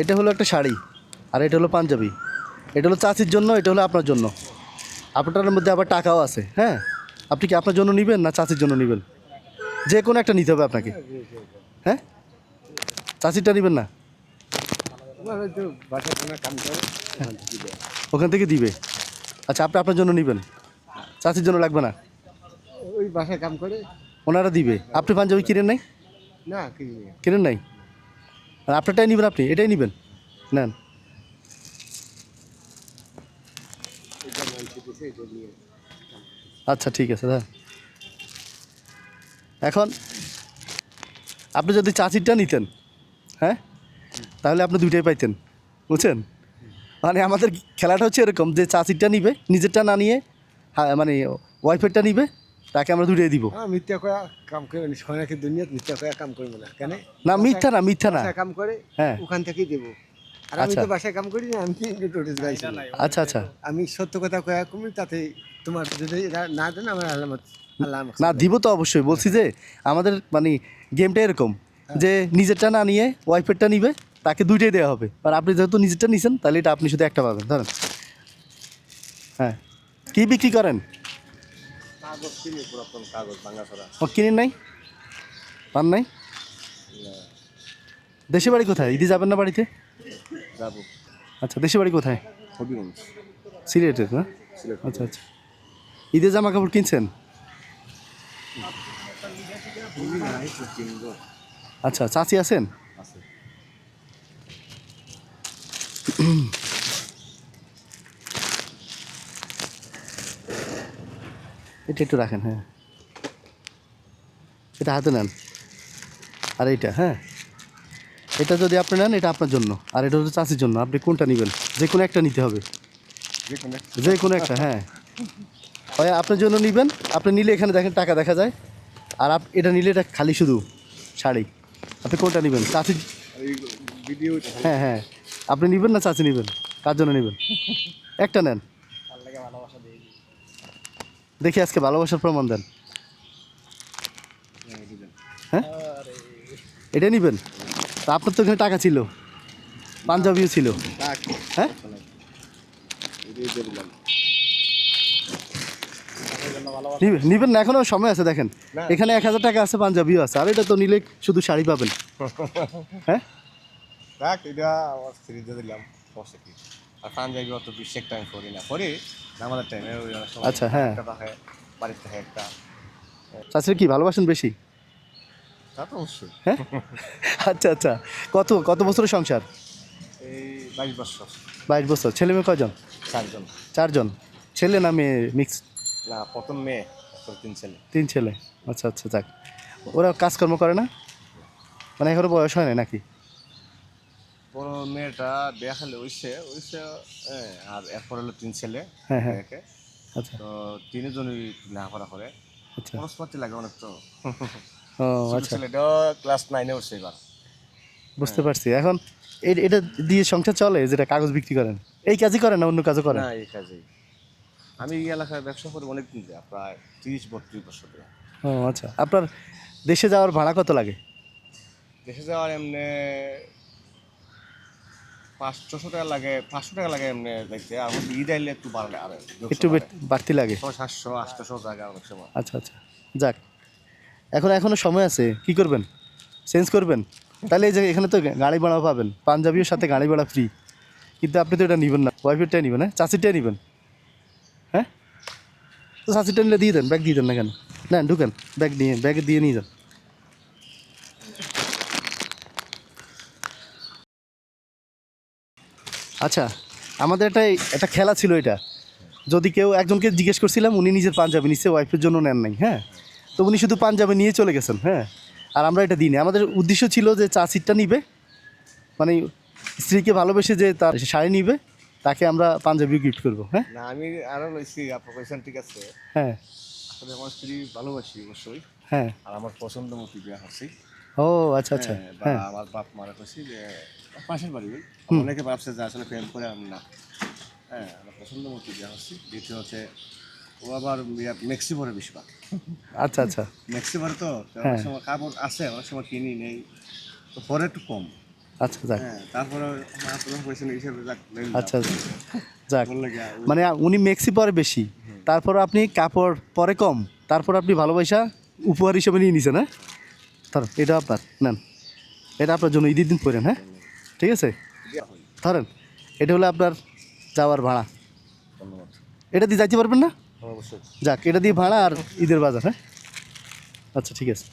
এটা হলো একটা শাড়ি, আর এটা হলো পাঞ্জাবি। এটা হলো চাচির জন্য, এটা হলো আপনার জন্য। আপনার মধ্যে আবার টাকাও আছে, হ্যাঁ। আপনি কি আপনার জন্য নেবেন না চাচির জন্য নেবেন? যে কোনো একটা নিতে হবে আপনাকে, হ্যাঁ। চাচিরটা নেবেন না? ওখান থেকে দিবে। আচ্ছা, আপনি আপনার জন্য নেবেন, চাচির জন্য লাগবে না? ওই বাসায় কাম করে। ওনারা দিবে। আপনি পাঞ্জাবি কিনেন নাই? না কিনেন নাই? আর আপনারটাই নেবেন, আপনি এটাই নেবেন, নেন। আচ্ছা ঠিক আছে দাদা। এখন আপনি যদি চাচিরটা নিতেন, হ্যাঁ, তাহলে আপনি দুইটাই পাইতেন, বুঝছেন? মানে আমাদের খেলাটা হচ্ছে এরকম যে চাচিরটা নিবে, নিজেরটা না নিয়ে মানে ওয়াইফেরটা নিবে, তাকে আমরা দুইটাই দিব। মিথ্যা কয়া কাম করে সোনাকে দুনিয়া মিথ্যা কয়া কাম করবো না কেন? না মিথ্যা না, মিথ্যা না। কাম করে, হ্যাঁ, ওখান থেকেই দেবো। আর আমি তো বাসায় কাম করি না, আমি নোটিস গাইছি। আচ্ছা আচ্ছা, আমি সত্য কথা কয়া কমি, তাতে তোমার যদি না দেন আমার আল্লাহ না দিব তো অবশ্যই। বলছি যে আমাদের মানে গেমটা এরকম যে নিজেরটা না নিয়ে ওয়াইফেরটা নিবে, তাকে দুইটাই দেওয়া হবে। আর আপনি যেহেতু নিজেরটা নিছেন, তাহলে এটা আপনি শুধু একটা পাবেন, ধরেন। হ্যাঁ, কি বিক্রি করেন? কাগজ কিনি, পুরাতন কাগজ ভাঙা ছড়া। ও কিনেন নাই? পান নাই? দেশে বাড়ি কোথায়? ঈদে যাবেন না বাড়িতে? যাবো। আচ্ছা, দেশে বাড়ি কোথায়? হবিগঞ্জ। সিলেটের না? আচ্ছা আচ্ছা। ঈদে জামা কাপড় কিনছেন? আচ্ছা, চাচি আছেন? এটা একটু রাখেন, হ্যাঁ, এটা হাতে নেন। আর এইটা, হ্যাঁ, এটা যদি আপনি নেন, এটা আপনার জন্য, আর এটা হচ্ছে চাচির জন্য। আপনি কোনটা নেবেন? যে কোনো একটা নিতে হবে, যে কোনো একটা। হ্যাঁ, হয় আপনার জন্য নেবেন, আপনি নিলে এখানে দেখেন টাকা দেখা যায়। আর এটা নিলে এটা খালি শুধু শাড়ি। আপনি কোনটা নেবেন? চাচি? হ্যাঁ হ্যাঁ, আপনি নেবেন না চাচি নেবেন? কার জন্য নেবেন? একটা নেন, দেখি আজকে ভালোবাসার প্রমাণ দেন। হ্যাঁ, এটা নেবেন? তা আপনার তো এখানে টাকা ছিল, পাঞ্জাবিও ছিল, হ্যাঁ। নিবেন না? এখনো সময় আছে, দেখেন এখানে 1000 টাকা আছে, পাঞ্জাবিও আছে। আর এটা তো নিলে শুধু শাড়ি পাবেন, হ্যাঁ। এটা আমার স্ত্রীতে দিলাম, আর পাঞ্জাবি অত বেশি একটা আমি করি না, করি আমাদের টাইমে। আচ্ছা, হ্যাঁ। বাড়িতে থাকে একটা। চাচির কি ভালোবাসেন বেশি? তা তো অবশ্যই। হ্যাঁ, আচ্ছা আচ্ছা। কত কত বছরের সংসার? এই 22 বছর। 22 বছর। ছেলে মেয়ে কয়জন? 4 জন। 4 জন। ছেলে না মেয়ে মিক্স? না, প্রথম মেয়ে, 3 ছেলে। 3 ছেলে। আচ্ছা আচ্ছা, যাক। ওরা কাজকর্ম করে না? মানে এখনো বয়স হয় না নাকি? বড় মেয়েটা বিয়া খালে হইছে, হ্যাঁ। আর এরপর হলো 3 ছেলে। হ্যাঁ হ্যাঁ, আচ্ছা তো 3 জনই লেখাপড়া করে। আচ্ছা। খরচপাতি লাগে অনেক তো। ও ছোট আচ্ছা, ছেলেটা ক্লাস 9-এ উঠছে এবার। বুঝতে পারছি। এখন এটা দিয়ে সংসার চলে, যেটা কাগজ বিক্রি করেন? এই কাজই করেন না অন্য কাজও করেন? না, এই কাজেই। আমি এই এলাকায় ব্যবসা করি অনেক দিন ধরে, প্রায় 30-32 বছর ধরে। ও আচ্ছা। আপনার দেশে যাওয়ার ভাড়া কত লাগে? দেশে যাওয়ার এমনি 500-600 টাকা লাগে, 500 টাকা লাগে এমনি দেখতে। আর ঈদ আইলে একটু বাড়লে আর একটু বাড়তি লাগে। 700-800 টাকা অনেক সময়। আচ্ছা আচ্ছা, যাক। এখনো সময় আছে, কি করবেন? চেঞ্জ করবেন? তাহলে এই যে এখানে তো গাড়ি ভাড়া পাবেন, পাঞ্জাবির সাথে গাড়ি ভাড়া ফ্রি। কিন্তু আপনি তো এটা নেবেন না, ওয়াইফেরটাই নেবেন, হ্যাঁ, চাচিরটাই নেবেন, হ্যাঁ। তো চাচিরটা নিলে দিয়ে দেন, ব্যাগ দিয়ে দেন না কেন? নেন, ঢুকেন, ব্যাগে দিয়ে নিয়ে যান। আচ্ছা, আমাদের একটা খেলা ছিল এটা। যদি কেউ একজনকে জিজ্ঞেস করছিলাম, উনি নিজের পাঞ্জাবি নিচ্ছে, ওয়াইফের জন্য নেন নাই, হ্যাঁ। তো উনি শুধু পাঞ্জাবি নিয়ে চলে গেছেন, হ্যাঁ। আর আমরা এটা দিই না। আমাদের উদ্দেশ্য ছিল যে চাচিরটা নিবে, মানে স্ত্রীকে ভালোবেসে যে তার শাড়ি নিবে, তাকে আমরা পাঞ্জাবি গিফট করবো, হ্যাঁ। না, আমি আরো লইছি, আপনার কোয়েশ্চেন ঠিক আছে। হ্যাঁ আসলে আমার স্ত্রী ভালোবাসি অবশ্যই। হ্যাঁ। আর আমার পছন্দ মতো বিয়া হচ্ছি। ও আচ্ছা আচ্ছা, বা হ্যাঁ। আমার বাপ মারা কইছি যে পাশের বাড়ি, অনেকে ভাবছে যে আসলে প্রেম করে, আমি না। হ্যাঁ, আমার পছন্দ মতো বিয়া হচ্ছি। দ্বিতীয় হচ্ছে ও আবার মেক্সি পরে বেশিরভাগ। আচ্ছা আচ্ছা, মেক্সি পরে তো অনেক সময় কাপড় আছে, অনেক সময় কিনি নেই, তো পরে একটু কম। আচ্ছা যাক, হ্যাঁ, তারপরে আমার প্রথম পয়সা হিসেবে যাক নেন আচ্ছা যাক, বললে কি মানে উনি মেক্সি পরে বেশি, তারপর আপনি কাপড় পরে কম, তারপর আপনি ভালোবাসা উপহার হিসেবে নিয়ে নিছেন। হ্যাঁ ধরেন এটা আপনার, নেন এটা আপনার জন্য ঈদের দিন পরেন। হ্যাঁ ঠিক আছে, ধরেন এটা হলো আপনার যাওয়ার ভাড়া। ধন্যবাদ। এটা দিয়ে যাইতে পারবেন না? অবশ্যই। যাক, এটা দিয়ে ভাড়া আর ঈদের বাজার। হ্যাঁ আচ্ছা ঠিক আছে।